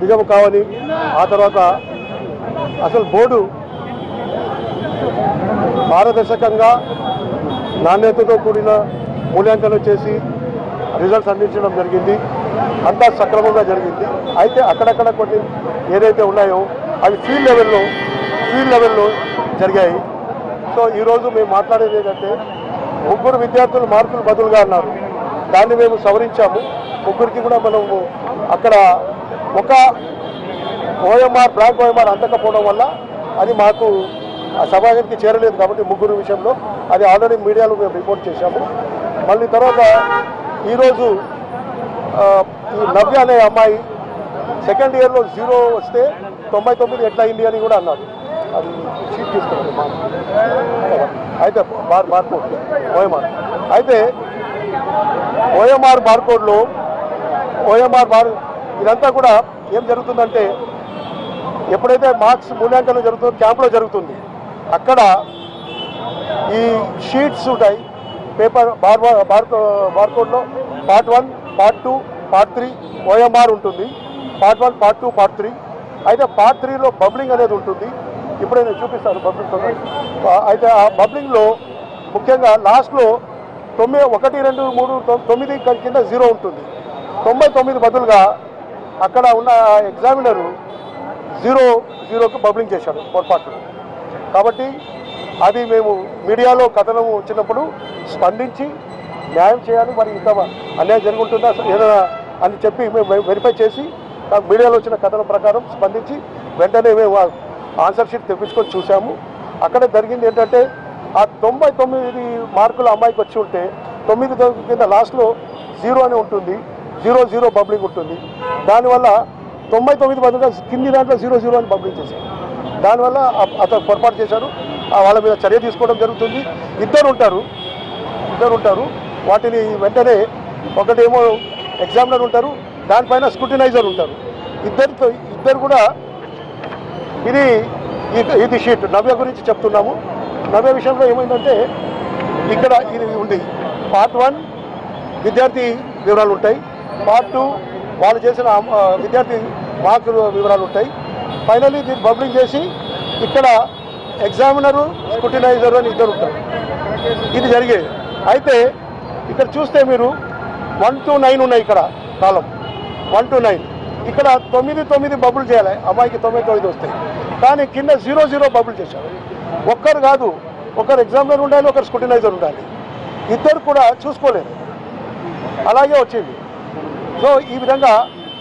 నిజం కావని, ఆ తర్వాత అసలు బోర్డు పారదర్శకంగా నాణ్యతతో కూడిన మూల్యాంకనం చేసి రిజల్ట్స్ అందించడం జరిగింది. అంతా సక్రమంగా జరిగింది. అయితే అక్కడక్కడ కొన్ని ఏదైతే ఉన్నాయో అవి ఫీల్డ్ లెవెల్లో జరిగాయి. సో ఈరోజు మేము మాట్లాడేది ఏంటంటే, ముగ్గురు విద్యార్థులు మార్కులు బదులుగా అన్నారు. దాన్ని మేము సవరించాము. ముగ్గురికి కూడా మనము అక్కడ ఒక ఓఎంఆర్ బ్లాక్ ఓఎంఆర్ అందకపోవడం వల్ల అది మాకు సమాజానికి చేరలేదు. కాబట్టి ముగ్గురు విషయంలో అది ఆల్రెడీ మీడియాలో మేము రిపోర్ట్ చేశాము. మళ్ళీ తర్వాత ఈరోజు ఈ నవ్య అనే అమ్మాయి సెకండ్ ఇయర్లో 0 వస్తే 99 ఎట్లా అయింది అని కూడా అన్నారు. అది షీట్ తీసుకున్నాను మా అయితే బార్కోడ్ ఓఎంఆర్. అయితే ఓఎంఆర్ బార్కోడ్లో ఇదంతా కూడా ఏం జరుగుతుందంటే, ఎప్పుడైతే మార్క్స్ మూల్యాంకనం జరుగుతుందో క్యాంప్లో జరుగుతుంది. అక్కడ ఈ షీట్స్ ఉంటాయి. పేపర్ బార్కోడ్లో పార్ట్ 1, పార్ట్ 2, పార్ట్ 3 ఓఎంఆర్ ఉంటుంది. Part 1, part 2, part 3. అయితే పార్ట్ 3లో బబ్లింగ్ అనేది ఉంటుంది. ఇప్పుడే నేను చూపిస్తాను బబ్లింగ్. అయితే ఆ బబ్లింగ్లో ముఖ్యంగా లాస్ట్లో 1, 2, 3, 9 కింద 0 ఉంటుంది. 99 బదులుగా అక్కడ ఉన్న ఎగ్జామినరు 0కు బబ్లింగ్ చేశాడు పొరపాటు. కాబట్టి అది మేము మీడియాలో కథనం వచ్చినప్పుడు స్పందించి న్యాయం చేయాలి. మరి ఇంత అన్యాయం జరుగుతుందా ఏదైనా అని చెప్పి మేము వెరిఫై చేసి మీడియాలో వచ్చిన కథనం ప్రకారం స్పందించి వెంటనే మేము ఆన్సర్ షీట్ తెప్పించుకొని చూసాము. అక్కడ జరిగింది ఏంటంటే, ఆ 99 మార్కుల అమ్మాయికి వచ్చి ఉంటే 9 కింద లాస్ట్లో 0 అని ఉంటుంది. 0 బబ్లింగ్ ఉంటుంది. దానివల్ల 99 బదులుగా కింది దాంట్లో 0 అని బబ్లింగ్ చేశారు. దానివల్ల అతను పొరపాటు చేశారు. వాళ్ళ మీద చర్య తీసుకోవడం జరుగుతుంది. ఇద్దరు ఉంటారు. వాటిని వెంటనే ఒకటేమో ఎగ్జామినర్ ఉంటారు, దానిపైన స్క్రూటినైజర్ ఉంటారు. ఇద్దరు కూడా ఇది షీట్ నవ్య గురించి చెప్తున్నాము. నవ్య విషయంలో ఏమైందంటే, ఇక్కడ ఇది ఉంది. పార్ట్ 1 విద్యార్థి వివరాలు ఉంటాయి. పార్ట్ 2 వాళ్ళు చేసిన విద్యార్థి మార్కులు వివరాలు ఉంటాయి. ఫైనల్లీ దీన్ని బబ్లింగ్ చేసి ఇక్కడ ఎగ్జామినరు స్క్రూటినైజర్ అని ఇద్దరు ఉంటారు. ఇది జరిగేది. అయితే ఇక్కడ చూస్తే మీరు 1 to 9 ఉన్నాయి. ఇక్కడ కాలం 1 to 9. ఇక్కడ 9 బబుల్ చేయాలి. అమ్మాయికి 99 వస్తాయి. కానీ కింద 0 బబుల్ చేశారు. ఒక్కరు కాదు, ఒకరు ఎగ్జామినర్ ఉండాలి, ఒకరు స్క్రూటినైజర్ ఉండాలి. ఇద్దరు కూడా చూసుకోలేదు. అలాగే వచ్చింది. సో ఈ విధంగా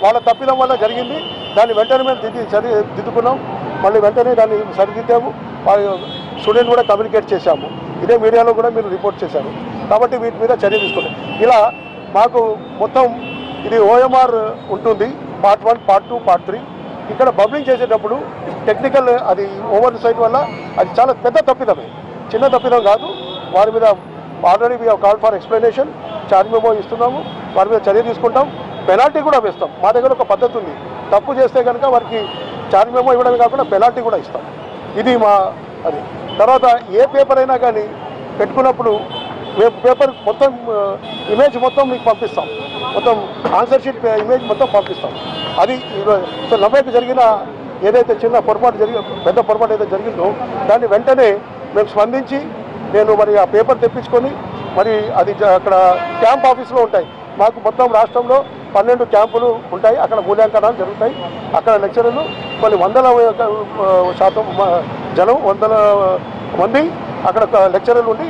వాళ్ళ తప్పిదం వల్ల జరిగింది. దాన్ని వెంటనే మేము దిద్దుకున్నాం. మళ్ళీ వెంటనే దాన్ని సరిదిద్దాము. స్టూడెంట్ కూడా కమ్యూనికేట్ చేశాము. ఇదే మీడియాలో కూడా మీరు రిపోర్ట్ చేశారు. కాబట్టి వీటి మీద చర్య తీసుకున్నాం. ఇలా మాకు మొత్తం ఇది ఓఎంఆర్ ఉంటుంది. Part 1, part 2, part 3. ఇక్కడ బబ్లింగ్ చేసేటప్పుడు టెక్నికల్ అది ఓవర్ సైట్ వల్ల అది చాలా పెద్ద తప్పిదమే, చిన్న తప్పిదం కాదు. వారి మీద already we call for explanation, charge memo ఇస్తున్నాము. వారి మీద చర్య తీసుకుంటాం. పెనాల్టీ కూడా వేస్తాం. మా దగ్గర ఒక పద్ధతి ఉంది. తప్పు చేస్తే కనుక వారికి ఛార్జ్ మెమో ఇవ్వడమే కాకుండా పెనాల్టీ కూడా ఇస్తాం. ఇది మా అది. తర్వాత ఏ పేపర్ అయినా కానీ పెట్టుకున్నప్పుడు పేపర్ మొత్తం ఇమేజ్ మొత్తం మీకు పంపిస్తాం. మొత్తం ఆన్సర్ షీట్ ఇమేజ్ మొత్తం పంపిస్తాం. అది సో నవ్యకు జరిగిన ఏదైతే చిన్న పొరపాటు పెద్ద పొరపాటు ఏదైతే జరిగిందో దాన్ని వెంటనే మేము స్పందించి నేను మరి ఆ పేపర్ తెప్పించుకొని మరి అది అక్కడ క్యాంప్ ఆఫీసులో ఉంటాయి. మాకు మొత్తం రాష్ట్రంలో 12 క్యాంపులు ఉంటాయి. అక్కడ మూల్యాంకనాలు జరుగుతాయి. అక్కడ లెక్చరర్లు కొన్ని 100% జనం 100 మంది అక్కడ లెక్చరర్లు ఉండి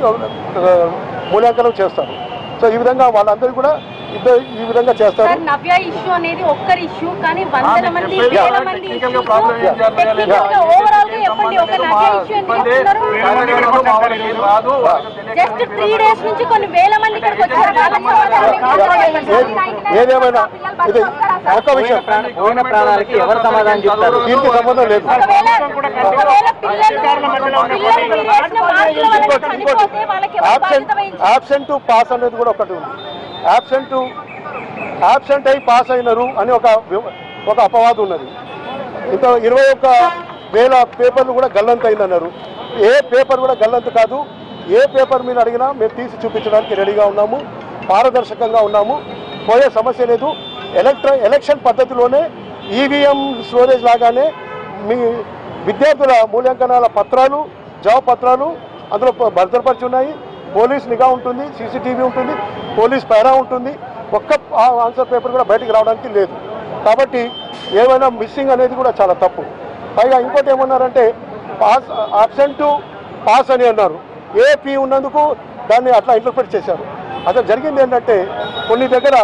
మూల్యాంకనం చేస్తారు. సో ఈ విధంగా వాళ్ళందరూ కూడా ఈ విధంగా చేస్తారు. నవ్య ఇష్యూ అనేది ఒక్కరి ఇష్యూ, కానీ వందల మంది వేల మంది జస్ట్ 3 days నుంచి కొన్ని వేల మంది ఇక్కడికి వచ్చారు. ఏదేమైనా ఇది ఒక విషయం, ప్రాణాలకి ఎవరు సమాధానం చెప్తారు? దీనికి సంబంధం లేదు. ఆబ్సెంట్ టు పాస్ అనేది కూడా ఒకటి ఉంది. ఆబ్సెంట్ అయి పాస్ అయినారు అని ఒక అపవాదం ఉన్నది. ఇంకా 21,000 పేపర్లు కూడా గల్లంత అయిందన్నారు. ఏ పేపర్ కూడా గల్లంత కాదు. ఏ పేపర్ మీద అడిగినా మేము తీసి చూపించడానికి రెడీగా ఉన్నాము. పారదర్శకంగా ఉన్నాము. పోయే సమస్య లేదు. ఎలక్షన్ పద్ధతిలోనే ఈవీఎం స్టోరేజ్ లాగానే మీ విద్యార్థుల మూల్యాంకనాల పత్రాలు జవాబు పత్రాలు అందులో భద్రపరిచి ఉన్నాయి. పోలీస్ నిఘా ఉంటుంది, సీసీటీవీ ఉంటుంది, పోలీస్ పైరా ఉంటుంది. ఒక్క ఆన్సర్ పేపర్ కూడా బయటికి రావడానికి లేదు. కాబట్టి ఏమైనా మిస్సింగ్ అనేది కూడా చాలా తప్పు. పైగా ఇంకోటి ఏమన్నారంటే పాస్ అబ్సెంట్ పాస్ అని అన్నారు. ఏపీ ఉన్నందుకు దాన్ని అట్లా ఇంటర్ప్రిట్ చేశారు. అసలు జరిగింది ఏంటంటే కొన్ని దగ్గర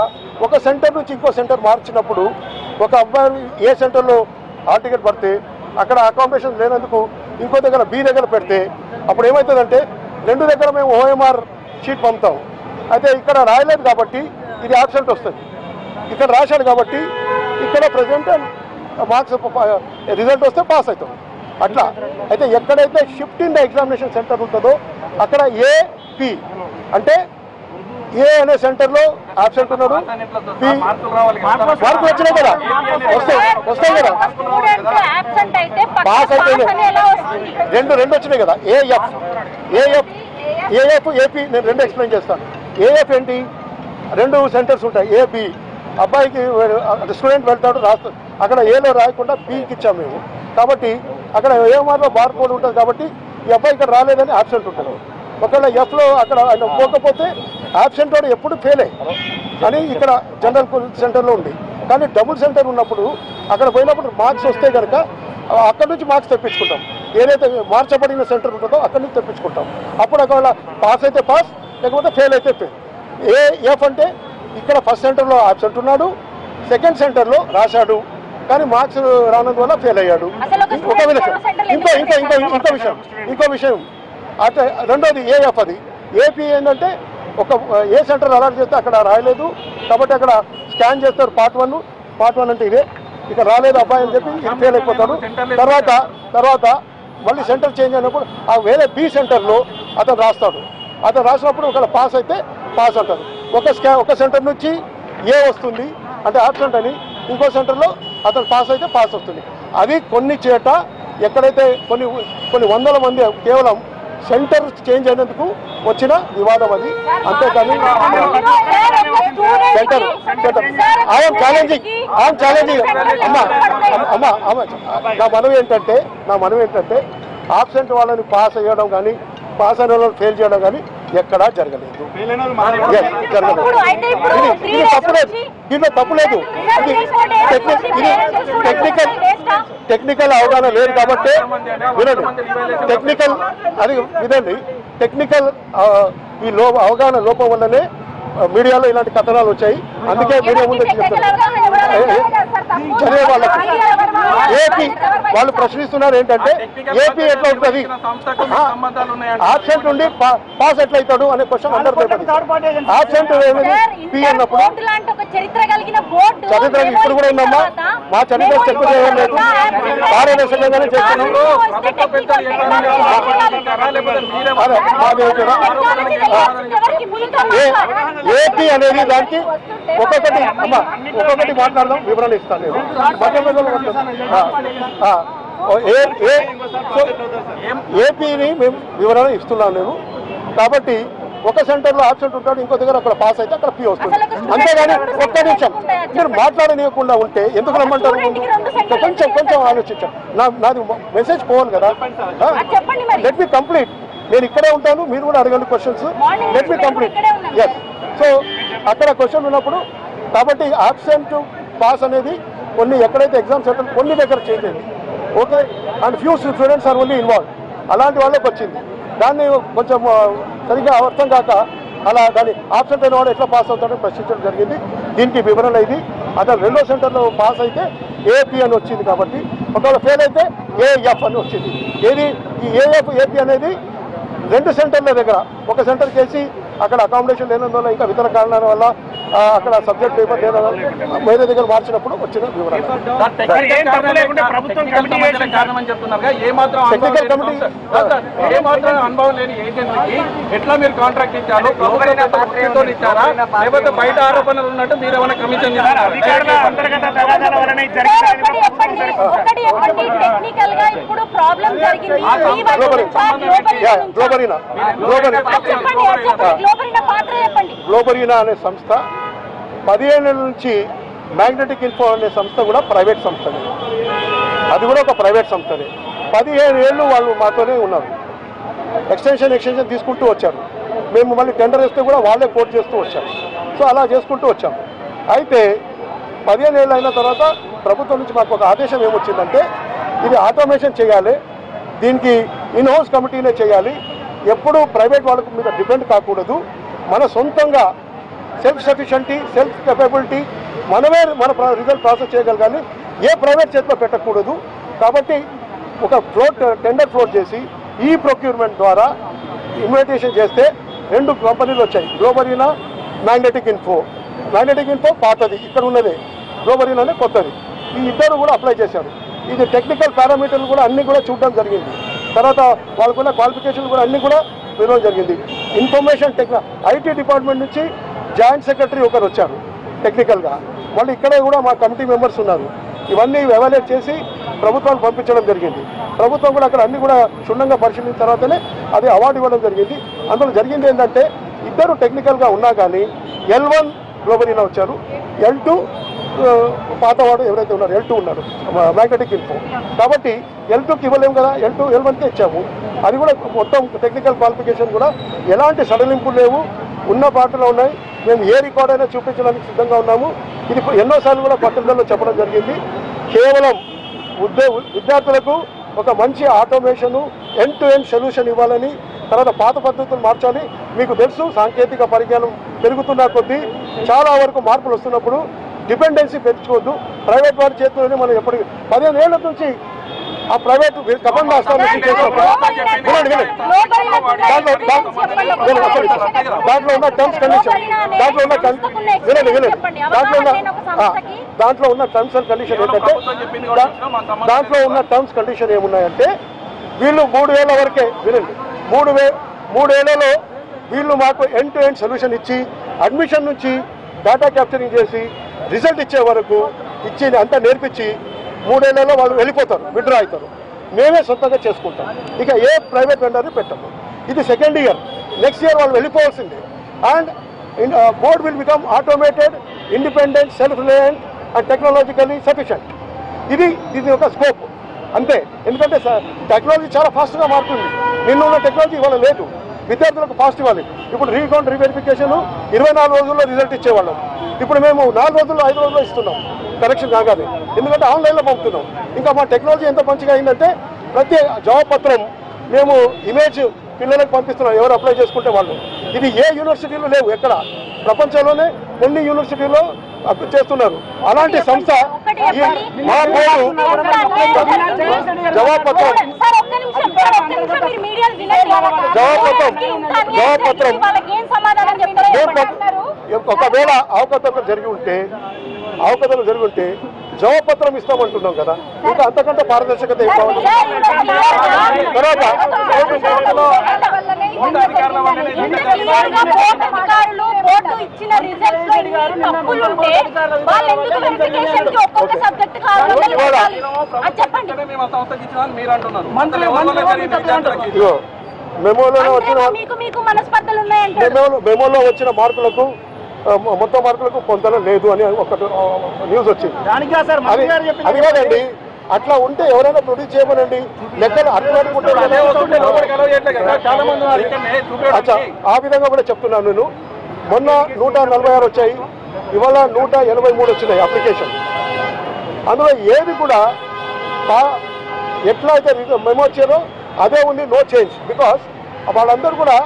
ఒక సెంటర్ నుంచి ఇంకో సెంటర్ మార్చినప్పుడు ఒక అబ్బాయి ఏ సెంటర్లో హాల్ టికెట్ పడితే అక్కడ అకామిడేషన్ లేనందుకు ఇంకో దగ్గర బి దగ్గర పెడితే అప్పుడు ఏమవుతుందంటే రెండు దగ్గర మేము ఓఎంఆర్ షీట్ పంపుతాం. అయితే ఇక్కడ రాయలేదు కాబట్టి ఇది ఆబ్సెంట్ వస్తుంది, ఇక్కడ రాశాడు కాబట్టి ఇక్కడ ప్రజెంట్ మార్క్స్ రిజల్ట్ వస్తే పాస్ అవుతాం అట్లా. అయితే ఎక్కడైతే shift in the examination centre ఉంటుందో అక్కడ ఏపీ అంటే ఏ అనే సెంటర్లో ఆబ్సెంట్ ఉన్నాడు, బి మార్కులు వచ్చినాయి కదా, వస్తాయి కదా, పాస్ అయితే రెండు వచ్చినాయి కదా. ఏఎఫ్ ఏపీ నేను రెండు ఎక్స్ప్లెయిన్ చేస్తాను. ఏఎఫ్ ఏంటి, రెండు సెంటర్స్ ఉంటాయి, ఏబి. అబ్బాయికి స్టూడెంట్ వెళ్తాడు రాస్తాడు, అక్కడ ఏలో రాయకుండా బికి ఇచ్చాం మేము. కాబట్టి అక్కడ ఏఎంఆర్లో బార్ కోడ్ ఉంటుంది కాబట్టి ఈ అబ్బాయి ఇక్కడ రాలేదని ఆబ్సెంట్ ఉంటుంది. ఒకవేళ ఎఫ్లో అక్కడ ఆయన పోకపోతే ఆబ్సెంట్ వాడు ఎప్పుడు ఫెయిల్ అని ఇక్కడ జనరల్ సెంటర్లో ఉంది. కానీ డబుల్ సెంటర్ ఉన్నప్పుడు అక్కడ పోయినప్పుడు మార్క్స్ వస్తే కనుక అక్కడి నుంచి మార్క్స్ తెప్పించుకుంటాం. ఏదైతే మార్చబడిన సెంటర్ ఉంటుందో అక్కడి నుంచి తెప్పించుకుంటాం. అప్పుడు ఒకవేళ పాస్ అయితే పాస్, లేకపోతే ఫెయిల్ అయితే ఫెయిల్. ఏఎఫ్ అంటే ఇక్కడ ఫస్ట్ సెంటర్లో ఆబ్సెంట్ ఉన్నాడు, సెకండ్ సెంటర్లో రాశాడు కానీ మార్క్స్ రానందువల్ల ఫెయిల్ అయ్యాడు. ఇంకో విషయం అంటే రెండోది ఏఎఫ్. అది ఏపీ ఏంటంటే ఒక ఏ సెంటర్ అలాట్ చేస్తే అక్కడ రాయలేదు కాబట్టి అక్కడ స్కాన్ చేస్తారు పార్ట్ వన్ అంటే ఇదే, ఇక్కడ రాలేదు అబ్బాయి అని చెప్పి ఇది ఫెయిల్ అయిపోతాడు. తర్వాత మళ్ళీ సెంటర్ చేంజ్ అయినప్పుడు ఆ వేరే బి సెంటర్లో అతను రాస్తాడు. అతను రాసినప్పుడు ఒకవేళ పాస్ అయితే పాస్ అంటారు. ఒక సెంటర్ నుంచి ఏ వస్తుంది అంటే ఆబ్సెంట్ అని, ఇంకో సెంటర్లో అతను పాస్ అయితే పాస్ వస్తుంది. అది కొన్ని చేట ఎక్కడైతే కొన్ని వందల మంది కేవలం సెంటర్ చేంజ్ అయినందుకు వచ్చిన వివాదం అది, అంతేకాని సెంటర్ ఐఎమ్ ఛాలెంజింగ్ అమ్మ నా మనవి ఏంటంటే ఆబ్సెంట్ వాళ్ళని పాస్ అయ్యడం కానీ పాస్ అయిన వాళ్ళని ఫెయిల్ చేయడం కానీ ఎక్కడా జరగలేదు. ఇది తప్పులేదు, దీంట్లో తప్పులేదు. ఇది టెక్నికల్ అవగాహన లేదు కాబట్టి వినండి, టెక్నికల్ ఈ అవగాహన లోపం వల్లనే మీడియాలో ఇలాంటి కథనాలు వచ్చాయి. అందుకే మీడియా ముందు చదివే వాళ్ళకి ఏపీ వాళ్ళు ప్రశ్నిస్తున్నారు ఏంటంటే ఏపీ ఎట్లా ఉంటుంది, ఆబ్సెంట్ ఉండి పాస్ ఎట్లా అవుతాడు అనే క్వశ్చన్ అందరు ఆబ్సెంట్ పి అన్నప్పుడు చరిత్ర ఇప్పుడు కూడా ఉందమ్మా, మా చరిత్ర చెక్ చేయలేదు, కార్యదర్శకంగానే చేస్తున్నాం. ఏపీ అనేది దానికి ఒక్కొక్కటి మాట్లాడదాం, వివరణ ఇస్తాను నేను. ఏపీని మేము వివరణ ఇస్తున్నాను నేను. కాబట్టి ఒక సెంటర్లో ఆబ్సెంట్ ఉంటాడు, ఇంకో దగ్గర అక్కడ పాస్ అయితే అక్కడ పీ వస్తుంది. అంతేగాని ఒక్క నిమిషం మీరు మాట్లాడనీయకుండా ఉంటే ఎందుకు రమ్మంటారు? కొంచెం ఆలోచించాం. నాది మెసేజ్ పోవాలి కదా. Let me complete. నేను ఇక్కడే ఉంటాను, మీరు కూడా అడగండి questions. Let me complete. Yes. So అక్కడ క్వశ్చన్ ఉన్నప్పుడు కాబట్టి ఆబ్సెంట్ పాస్ అనేది కొన్ని ఎక్కడైతే ఎగ్జామ్ సెంటర్ కొన్ని దగ్గర చేంజ్ అయింది, okay, and few students are only involve, అలాంటి వాళ్ళకి వచ్చింది. దాన్ని కొంచెం సరిగ్గా అర్థం కాక అలా దాన్ని ఆబ్సెంట్ అయిన వాడు ఎట్లా పాస్ అవుతాడని ప్రశ్నించడం జరిగింది. దీనికి వివరణ ఇది. అతను రెండో సెంటర్లో పాస్ అయితే ఏపీ అని వచ్చింది కాబట్టి, ఒకవేళ ఫెయిల్ అయితే ఏఎఫ్ అని వచ్చింది. ఏది ఈ ఏఎఫ్ ఏపీ అనేది రెండు సెంటర్ల దగ్గర ఒక సెంటర్ చేసి అక్కడ అకామిడేషన్ లేనందువల్ల ఇంకా ఇతర కారణాల వల్ల అక్కడ సబ్జెక్ట్ పేపర్ లేనందువల్ల వేరే దగ్గర మార్చినప్పుడు వచ్చిన వివరణ. టెక్నికల్ కమిటీ అనుభవం లేని ఏజెన్సీకి ఎట్లా మీరు కాంట్రాక్ట్ ఇచ్చారు? ఇచ్చారా లేకపోతే బయట ఆరోపణలు ఉన్నట్టు మీరు ఏమైనా కమిషన్ గ్లోబరీనా అనే సంస్థ 15 నుంచి మ్యాగ్నెటిక్ ఇన్ఫో అనే సంస్థ కూడా ప్రైవేట్ సంస్థనే, అది కూడా ఒక ప్రైవేట్ సంస్థనే. 15 ఏళ్ళు వాళ్ళు మాతోనే ఉన్నారు. ఎక్స్టెన్షన్ తీసుకుంటూ వచ్చారు. మేము మళ్ళీ టెండర్ వేస్తే కూడా వాళ్ళే కోట్ చేస్తూ వచ్చారు. సో అలా చేసుకుంటూ వచ్చాము. అయితే 15 ఏళ్ళు అయిన తర్వాత ప్రభుత్వం నుంచి మాకు ఒక ఆదేశం ఏమొచ్చిందంటే, ఇది ఆటోమేషన్ చేయాలి, దీనికి ఇన్హౌస్ కమిటీనే చేయాలి, ఎప్పుడూ ప్రైవేట్ వాళ్ళ మీద డిపెండ్ కాకూడదు, మన సొంతంగా సెల్ఫ్ సఫిషియెంటీ, సెల్ఫ్ కెపబిలిటీ, మనమే మన రిజల్ట్ ప్రాసెస్ చేయగలగాలి, ఏ ప్రైవేట్ చేతిలో పెట్టకూడదు. కాబట్టి ఒక టెండర్ ఫ్లోట్ చేసి ఈ ప్రొక్యూర్మెంట్ ద్వారా ఇన్విటేషన్ చేస్తే 2 కంపెనీలు వచ్చాయి, Globarena, magnetic info. Magnetic info పాతది, ఇక్కడ ఉన్నదే, గ్లోబరీనానే కొత్తది. ఈ ఇద్దరు కూడా అప్లై చేశారు. ఇది టెక్నికల్ పారామీటర్లు కూడా అన్నీ కూడా చూడడం జరిగింది. తర్వాత వాళ్ళకున్న క్వాలిఫికేషన్లు కూడా అన్నీ కూడా వినడం జరిగింది. ఇన్ఫర్మేషన్ ఐటీ డిపార్ట్మెంట్ నుంచి జాయింట్ సెక్రటరీ ఒకరు వచ్చారు టెక్నికల్గా. మళ్ళీ ఇక్కడే కూడా మా కమిటీ మెంబర్స్ ఉన్నారు. ఇవన్నీ ఎవాల్యుయేట్ చేసి ప్రభుత్వానికి పంపించడం జరిగింది. ప్రభుత్వం కూడా అక్కడ అన్ని కూడా క్షుణ్ణంగా పరిశీలించిన తర్వాతనే అది అవార్డు ఇవ్వడం జరిగింది. అందులో జరిగింది ఏంటంటే, ఇద్దరు టెక్నికల్గా ఉన్నా కానీ L1 గ్లోబరీనా వచ్చారు, L2 పాతవాడు ఎవరైతే ఉన్నారు L2 ఉన్నారు మ్యాగ్నెటిక్ ఇన్ఫో. కాబట్టి L2కి ఇవ్వలేము కదా, L1కే ఇచ్చాము. అది కూడా మొత్తం టెక్నికల్ క్వాలిఫికేషన్ కూడా ఎలాంటి సడలింపులు లేవు, ఉన్న పాటలో ఉన్నాయి. మేము ఏ రికార్డ్ అయినా చూపించడానికి సిద్ధంగా ఉన్నాము. ఇది ఎన్నోసార్లు కూడా పత్రికల్లో చెప్పడం జరిగింది. కేవలం విద్యార్థులకు ఒక మంచి automation, end to end solution ఇవ్వాలని, తర్వాత పాత పద్ధతులు మార్చాలి. మీకు తెలుసు, సాంకేతిక పరిజ్ఞానం పెరుగుతున్న కొద్దీ చాలా వరకు మార్పులు వస్తున్నప్పుడు డిపెండెన్సీ పెంచుకోవద్దు. ప్రైవేట్ వారి చేతుల్లోనే మనం ఎప్పటికీ 15 ఏళ్ల నుంచి ఆ ప్రైవేట్ కబంధ దాంట్లో ఉన్న టర్మ్స్ కండిషన్ దాంట్లో ఉన్న టర్మ్స్ అండ్ కండిషన్ ఏంటంటే, దాంట్లో ఉన్న టర్మ్స్ కండిషన్ ఏమున్నాయంటే, వీళ్ళు 3 ఏళ్ల వరకే వినండి, 3 ఏళ్లలో వీళ్ళు మాకు ఎండ్ టు ఎండ్ సొల్యూషన్ ఇచ్చి, అడ్మిషన్ నుంచి డేటా క్యాప్చరింగ్ చేసి రిజల్ట్ ఇచ్చే వరకు ఇచ్చి అంతా నేర్పించి 3 ఏళ్లలో వాళ్ళు వెళ్ళిపోతారు, విత్డ్రా అవుతారు. మేమే సొంతంగా చేసుకుంటాం. ఇక ఏ ప్రైవేట్ వెండర్ని పెట్టము. ఇది సెకండ్ ఇయర్. నెక్స్ట్ ఇయర్ వాళ్ళు వెళ్ళిపోవాల్సిందే. And board will become automated, independent, self reliant and technologically sufficient. ఇది ఒక స్కోప్ అంతే. ఎందుకంటే టెక్నాలజీ చాలా ఫాస్ట్గా మారుతుంది. నిన్నున్న టెక్నాలజీ ఇవాళ లేదు. విద్యార్థులకు ఫాస్ట్ ఇవ్వాలి. ఇప్పుడు రీకౌంట్, రీవెరిఫికేషన్ 24 రోజుల్లో రిజల్ట్ ఇచ్చేవాళ్ళం. ఇప్పుడు మేము 4 రోజుల్లో 5 రోజుల్లో ఇస్తున్నాం, కరెక్షన్ కాగానే. ఎందుకంటే ఆన్లైన్లో పంపుతున్నాం. ఇంకా మా టెక్నాలజీ ఎంత మంచిగా అయిందంటే, ప్రతి జవాబు పత్రం మేము ఇమేజ్ పిల్లలకు పంపిస్తున్నాం, ఎవరు అప్లై చేసుకుంటే వాళ్ళు. ఇది ఏ యూనివర్సిటీలో లేవు, ఎక్కడ ప్రపంచంలోనే కొన్ని యూనివర్సిటీలో చేస్తున్నారు. అలాంటి సంస్థ మా పేరు జవాబు పత్రం ఒకవేళ అవకతవకలు జరిగి ఉంటే జవాబపత్రం ఇస్తామంటున్నాం కదా, ఇంకా అంతకంటే పారదర్శకత తర్వాత మెమోలో వచ్చిన మార్కులకు మొత్తం మార్కులకు పొందడం లేదు అని ఒకటి న్యూస్ వచ్చింది. అది కాదండి, అట్లా ఉంటే ఎవరైనా ప్రొడ్యూస్ చేయమనండి. లెక్కలు అర్థమనుకుంటే ఆ విధంగా కూడా చెప్తున్నాను నేను. మొన్న 146 వచ్చాయి, ఇవాళ 183 వచ్చినాయి అప్లికేషన్. అందులో ఏది కూడా ఎట్లా అయితే మెమో వచ్చారో అదే ఉంది, నో చేంజ్. బికాస్ వాళ్ళందరూ కూడా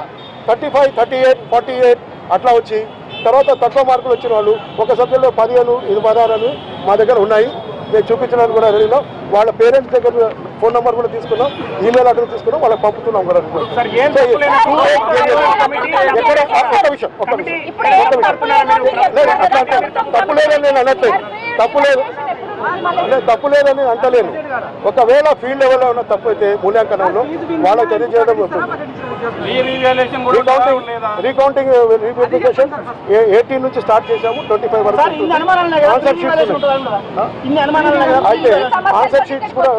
35, 38, 48 అట్లా వచ్చి, తర్వాత తక్కువ మార్కులు వచ్చిన వాళ్ళు ఒక సబ్జెక్టులో 15, 16 అని మా దగ్గర ఉన్నాయి. మేము చూపించడానికి కూడా రెడీలో. వాళ్ళ పేరెంట్స్ దగ్గర ఫోన్ నెంబర్ కూడా తీసుకున్నాం, ఈమెయిల్ అడ్రస్ తీసుకున్నాం, వాళ్ళకి పంపుతున్నాం కూడా. తప్పు లేదని నేను అనట్లేదు, తప్పు లేదని అంటలేను. ఒకవేళ ఫీల్డ్ లెవెల్లో ఉన్న తప్పు అయితే మూల్యాంకనంలో వాళ్ళకి తెలియజేయడం ఉంటుంది. రీకౌంటింగ్ రీవెరిఫికేషన్ 18 నుంచి స్టార్ట్ చేశాము, 25 వరకు. ఆన్సర్ షీట్స్ అయితే ఆన్సర్ షీట్స్ కూడా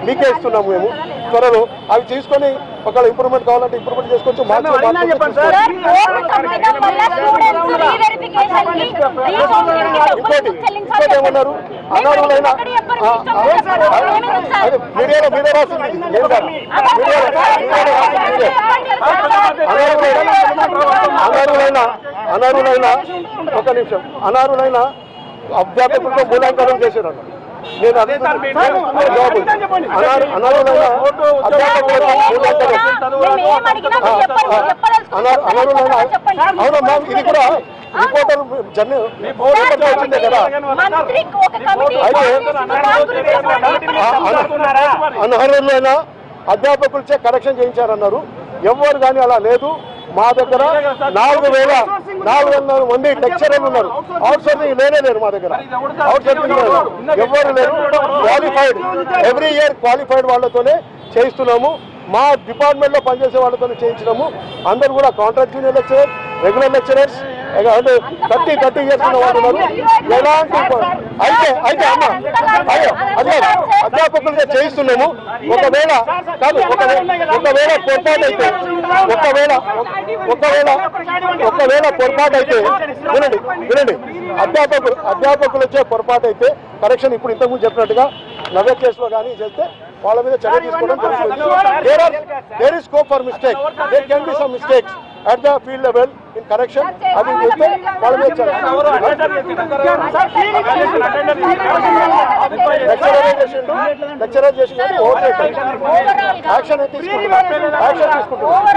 మీకే ఇస్తున్నాము మేము త్వరలో. అవి తీసుకొని ఒకవేళ ఇంప్రూవ్మెంట్ కావాలంటే ఇంప్రూవ్మెంట్ చేసుకోవచ్చు, ఇంకోటి ఏమన్నారు అనర్హులైన మీడియాలో మీరే రాసింది లేదు సార్, అనర్హులైన ఒక నిమిషం అనర్హులైన అధ్యాపకులతో మూల్యాంకనం చేశారు. నేను అనర్హులైన అవునా మ్యామ్, ఇది కూడా రిపోర్టర్ వచ్చిందే కదా. అయితే అనర్హులైన అధ్యాపకులచే కరెక్షన్ చేయించారన్నారు. ఎవరు కానీ అలా లేదు. మా దగ్గర 4,400 మంది లెక్చరర్లు ఉన్నారు. అవుట్ సోర్సింగ్ లేరు మా దగ్గర, అవుట్ సోర్సింగ్ లేదు, ఎవరు లేరు. క్వాలిఫైడ్ ఎవ్రీ ఇయర్ క్వాలిఫైడ్ వాళ్ళతోనే చేయిస్తున్నాము. మా డిపార్ట్మెంట్లో పనిచేసే వాళ్ళతోనే చేయించినాము. అందరూ కూడా contract junior lecturer, regular lecturers, అంటే 30 ఇయర్స్ ఉన్న వాళ్ళు ఉన్నారు. ఎలాంటి అయితే అమ్మ అదే అధ్యాపకులతో చేయిస్తున్నాము. ఒకవేళ పొరపాటు అయితే వినండి అధ్యాపకులచే పొరపాటు అయితే కరెక్షన్ ఇప్పుడు ఇంతకుముందు చెప్పినట్టుగా నవ్య కేసులో కానీ చేస్తే వాళ్ళ మీద చర్య తీసుకోవడం జరుగుతుంది. There is scope for mistake, there can be some mistakes at the field level in correction. అది చేస్తే వాళ్ళ మీద లెక్చరర్ చేసి యాక్షన్ తీసుకుంటున్నారు.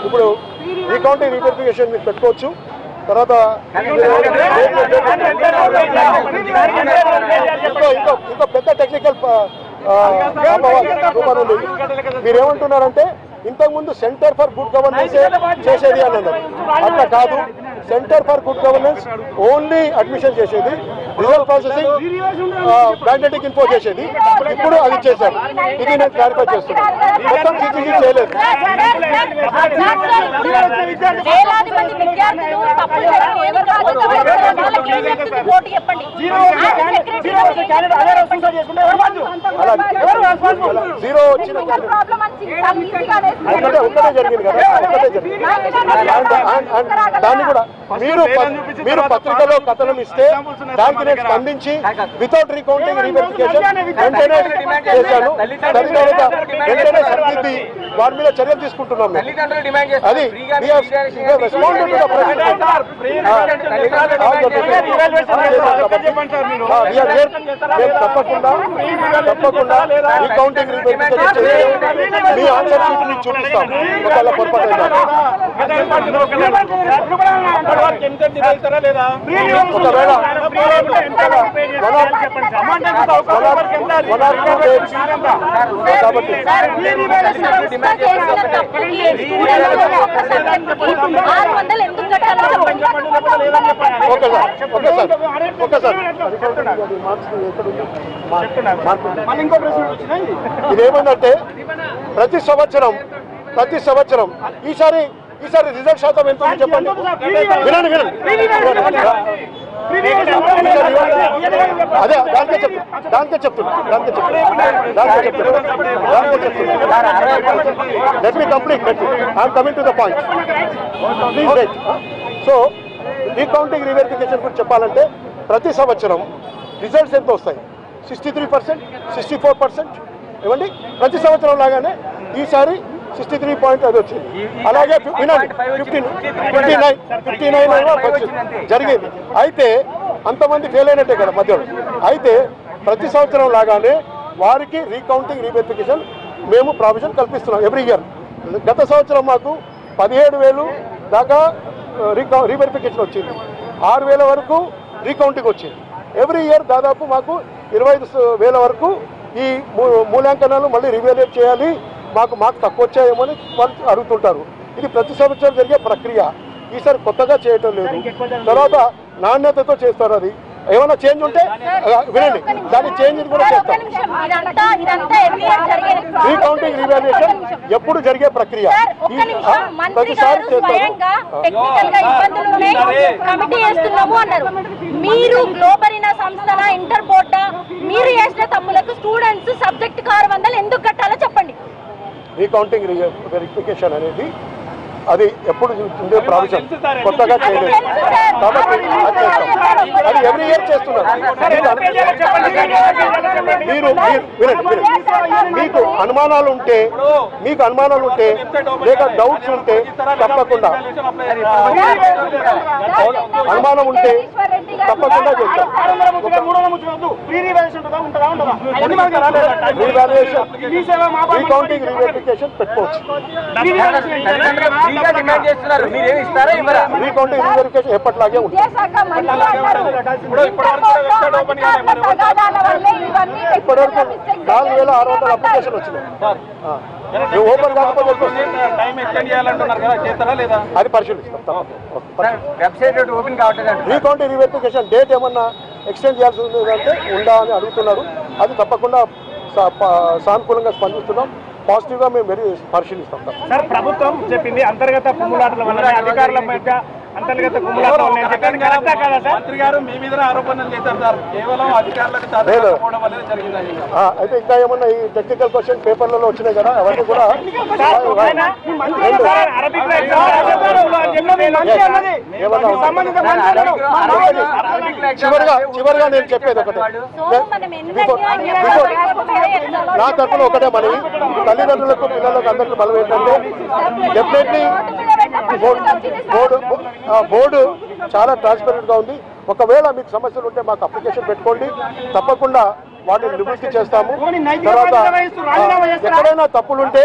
ఇప్పుడు రీకౌంటింగ్ రీవెరిఫికేషన్ మీరు పెట్టుకోవచ్చు. తర్వాత ఇంకో పెద్ద టెక్నికల్ రూపం ఉంది. మీరేమంటున్నారంటే ఇంతకుముందు సెంటర్ ఫర్ గుడ్ గవర్నెన్స్ చేసేది అని అన్నారు. అట్లా కాదు, centre for good governance only admission చేసేది, రిజల్ట్ ప్రాసెసింగ్ బ్యాండెటిక్ ఇన్ఫో చేసేది. ఇప్పుడు అది చేశారు. ఇది నేను క్లారిఫై చేస్తున్నాను. మొత్తం సిసిసి చేయలేదు. జీరో వచ్చిన ఒక్కటే జరిగింది కదా, ఒక్కటే జరిగింది. దాన్ని కూడా మీరు పత్రికలో కథనం ఇస్తే దానికి నేను స్పందించి వితౌట్ రీకౌంటింగ్ రీవెరిఫికేషన్ వెంటనే చేశాను. వెంటనే సరిదిద్ది వారి మీద చర్యలు తీసుకుంటున్నాం. అది తప్పకుండా రీకౌంటింగ్ రీవెరిఫికేషన్ మీ ఆన్సర్ షీట్ మీకు చూపిస్తాం. ఒకవేళ పొరపాటు ఇదేమంటే ప్రతి సంవత్సరం ఈసారి రిజల్ట్ శాతం ఎంత చెప్పండి. వినండి అదే దానికే చెప్తున్నా let me complete. I'm coming to the point. Please right. So recounting reverification గురించి చెప్పాలంటే ప్రతి సంవత్సరం రిజల్ట్స్ ఎంత వస్తాయి? 63%, 64%. ఏమండి, ప్రతి సంవత్సరం లాగానే ఈసారి 63 అది వచ్చింది. అలాగే వినండి 59 జరిగింది. అయితే అంతమంది ఫెయిల్ అయినట్టే కదా మధ్యలో. అయితే ప్రతి సంవత్సరం లాగానే వారికి రీకౌంటింగ్ రీవెరిఫికేషన్ మేము ప్రావిజన్ కల్పిస్తున్నాం ఎవ్రీ ఇయర్. గత సంవత్సరం మాకు 17,000 దాకా రీవెరిఫికేషన్ వచ్చింది, 6,000 వరకు రీకౌంటింగ్ వచ్చింది. ఎవ్రీ ఇయర్ దాదాపు మాకు 25,000 వరకు ఈ మూల్యాంకనాలు మళ్ళీ రివాల్యుయేట్ చేయాలి, మాకు తక్కువ వచ్చాయేమని వాళ్ళు అడుగుతుంటారు. ఇది ప్రతి సంవత్సరం జరిగే ప్రక్రియ. ఈసారి కొత్తగా చేయటం లేదు. తర్వాత నాణ్యతతో చేస్తారు. అది ఏమైనా చేంజ్ ఉంటే వినండి, దాన్ని చేంజ్ కూడా చేస్తాం. రీకౌంటింగ్ రీవాల్యుయేషన్ ఎప్పుడు జరిగే ప్రక్రియ, ప్రతిసారి మీరు గ్లోబల్ సంస్థన ఇంటర్ బోర్డా మీరు చేసిన తప్పులకు స్టూడెంట్స్ సబ్జెక్ట్ 600 ఎందుకు కట్టాలో చెప్పండి. రీకౌంటింగ్ వెరిఫికేషన్ అనేది అది ఎప్పుడు ఉండే ప్రావిజన్, కొత్తగా చేయలేదు కాబట్టి అది ఎవ్రీ ఇయర్ చేస్తున్నారు. మీరు మీకు అనుమానాలు ఉంటే లేక డౌట్స్ ఉంటే తప్పకుండా అనుమానం ఉంటే తప్పకుండా చేస్తాం. రీకౌంటింగ్ రీవెరిఫికేషన్ పెట్టుకోవచ్చు. రీకౌంటింగ్ రీవెరిఫికేషన్ ఎప్పటిలాగే ఉంటుంది. ఇప్పటివరకు 4600 అప్లికేషన్ వచ్చినాయి. ఓపెన్ కాకపోతే అది పరిశీలిస్తాం. రీకౌంటింగ్ రీవెరిఫికేషన్ డేట్ ఏమన్నా ఎక్స్టెండ్ చేయాల్సి ఉందంటే ఉందా అని అడుగుతున్నారు. అది తప్పకుండా సానుకూలంగా స్పందిస్తున్నాం. పాజిటివ్గా మేము పరిశీలిస్తాం. సార్, ప్రభుత్వం చెప్పింది అంతర్గత కుమ్ములాటల వల్ల అధికారుల మధ్య అంతర్గత కుమ్ములాటలు మంత్రి గారు మీ మీద ఆరోపణలు చేశారు సార్, కేవలం అధికారులకు అయితే ఇంకా ఏమన్నా ఈ టెక్నికల్ క్వశ్చన్ పేపర్లలో వచ్చినాయి కదా, అవన్నీ కూడా చివరిగా నేను చెప్పేది ఒకటే, నా తరఫున ఒకటే మనవి, తల్లిదండ్రులకు పిల్లలకు అందరికీ బలం ఏంటంటే డెఫినెట్లీ బోర్డు చాలా ట్రాన్స్పరెంట్ గా ఉంది. ఒకవేళ మీకు సమస్యలు ఉంటే మాకు అప్లికేషన్ పెట్టుకోండి, తప్పకుండా వాటిని నివృత్తి చేస్తాము. తర్వాత ఎక్కడైనా తప్పులుంటే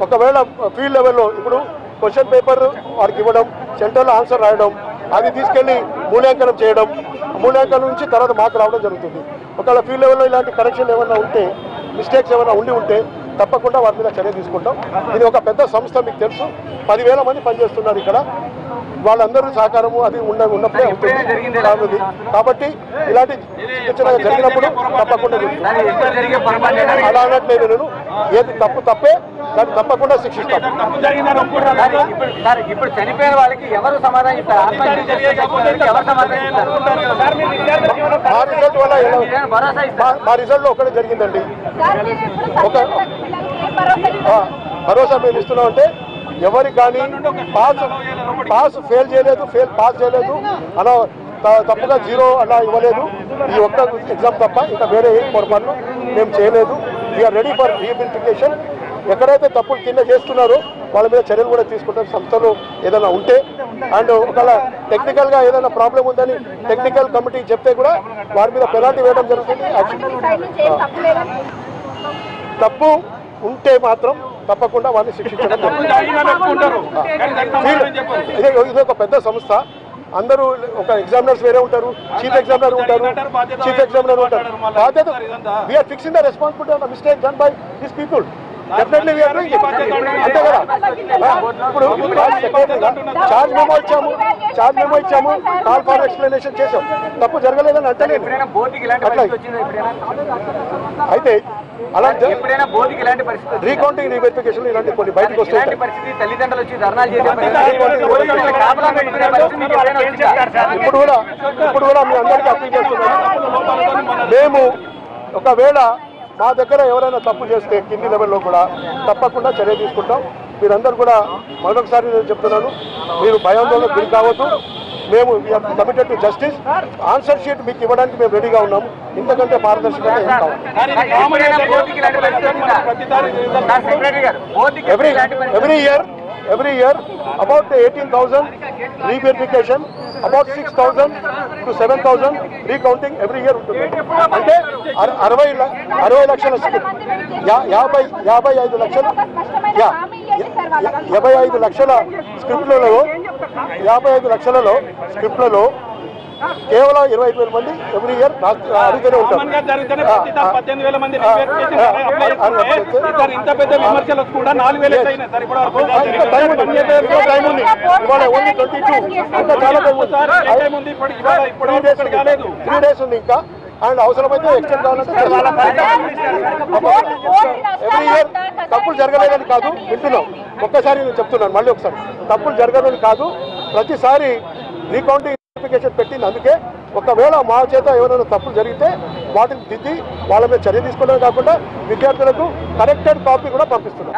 ఒకవేళ ఫీల్డ్ లెవెల్లో ఇప్పుడు క్వశ్చన్ పేపర్ వారికి ఇవ్వడం, సెంటర్లో ఆన్సర్ రాయడం, అది తీసుకెళ్లి మూల్యాంకనం చేయడం, మూల్యాంకనం నుంచి తర్వాత మాకు రావడం జరుగుతుంది. ఒకవేళ ఫీల్డ్ లెవెల్లో ఇలాంటి కరెక్షన్ ఏమైనా ఉంటే, మిస్టేక్స్ ఏమైనా ఉంటే తప్పకుండా వారి మీద చర్య తీసుకుంటాం. ఇది ఒక పెద్ద సంస్థ, మీకు తెలుసు, 10,000 మంది పనిచేస్తున్నారు ఇక్కడ. వాళ్ళందరూ సహకారము అది ఉన్నప్పుడే అవుతుంది. కాబట్టి ఇలాంటి చిన్న జరిగినప్పుడు తప్పకుండా అలా అనట్లేదు నేను, ఏది తప్పే దాన్ని తప్పకుండా శిక్షిస్తాం. ఇప్పుడు చనిపోయిన వాళ్ళకి ఎవరు సమాధానం ఇస్తారు? మా రిజల్ట్ లో ఒకటే జరిగిందండి. భరోసా మేము ఇస్తున్నాం అంటే ఎవరికి కానీ పాస్ ఫెయిల్ చేయలేదు, పాస్ చేయలేదు అలా తప్పుగా 0 అలా ఇవ్వలేదు. ఈ ఒక్క ఎగ్జామ్ తప్ప ఇంకా వేరే ఏ పొరపాట్లు మేము చేయలేదు. We're ready for reimplementation. ఎక్కడైతే తప్పులు కింద చేస్తున్నారో వాళ్ళ మీద చర్యలు కూడా తీసుకుంటారు. సంస్థలో ఏదైనా ఉంటే అండ్ ఒకవేళ టెక్నికల్గా ఏదైనా ప్రాబ్లం ఉందని టెక్నికల్ కమిటీ చెప్తే కూడా వారి మీద పెనాల్టీ వేయడం జరుగుతుంది. తప్పు ఉంటే మాత్రం తప్పకుండా వారిని శిక్షించడం ఇది ఒక పెద్ద సంస్థ. అందరూ ఒక ఎగ్జామినర్స్ వేరే ఉంటారు, చీఫ్ ఎగ్జామినర్ ఉంటారు. బాధ్యత we are fixing the responsibility of the mistake done by this people. Definitely we are doing it. అంతే కదా. ఇప్పుడు చార్జ్ మెమో ఇచ్చాము, కాల్ ఫర్ ఎక్స్ప్లెనేషన్ చేసాం. తప్పు జరగలేదని అంటే అట్లా అయితే అలా రీకౌంటింగ్ రీవెరిఫికేషన్ ఇలాంటి కొన్ని బయటకు వస్తాయి. ఇప్పుడు కూడా మీ అందరికీ అప్పీల్ చేస్తున్నాను. మేము ఒకవేళ మా దగ్గర ఎవరైనా తప్పు చేస్తే కింది లెవెల్లో కూడా తప్పకుండా చర్య తీసుకుంటాం. మీరందరూ కూడా మరొకసారి నేను చెప్తున్నాను, మీరు భయాందోళనకు గురి కావద్దు. మేము we are committed to justice. Answer sheet మీకు ఇవ్వడానికి మేము రెడీగా ఉన్నాము. ఇంతకంటే పారదర్శకత ఏం కావాలి? every year about 18,000 re-verification, about 6,000 to 7,000 recounting every year ఉంటుంది. అంటే 60 లక్షల స్క్రిప్ట్, 55 లక్షల 55 లక్షల స్క్రిప్ట్లలో కేవలం 25,000 మంది ఎవ్రీ ఇయర్ అడుగుతూనే కామన్ గా జరిగితేనే ప్రతిసారి 18,000 మంది రివెరిఫికేషన్ అప్లై చేస్తే ఈసారి ఇంత పెద్ద విమర్శలు కూడా 4,000 అయినాయి సార్ ఇప్పటివరకు. టైం ఉంది, ఇవాళ ఓన్లీ 22 ఇంకా చాలా టైం ఉంది. టైం ఉంది, ఇప్పుడు 3 days ఉంది ఇంకా. అండ్ అవసరమైతే ఎక్స్టెండ్ కావాలంటే ఎవ్రీ ఇయర్ తప్పులు జరగలేదని కాదు, వింటున్నాం. ఒక్కసారి నేను చెప్తున్నాను, మళ్ళీ ఒకసారి తప్పులు జరగదని కాదు, ప్రతిసారి రీకౌంటింగ్ వెరిఫికేషన్ పెట్టింది. అందుకే ఒకవేళ మా చేత ఎవరైనా తప్పులు జరిగితే వాటిని దిద్ది వాళ్ళ మీద చర్య తీసుకోవడమే కాకుండా విద్యార్థులకు కరెక్టెడ్ కాపీ కూడా పంపిస్తున్నాం.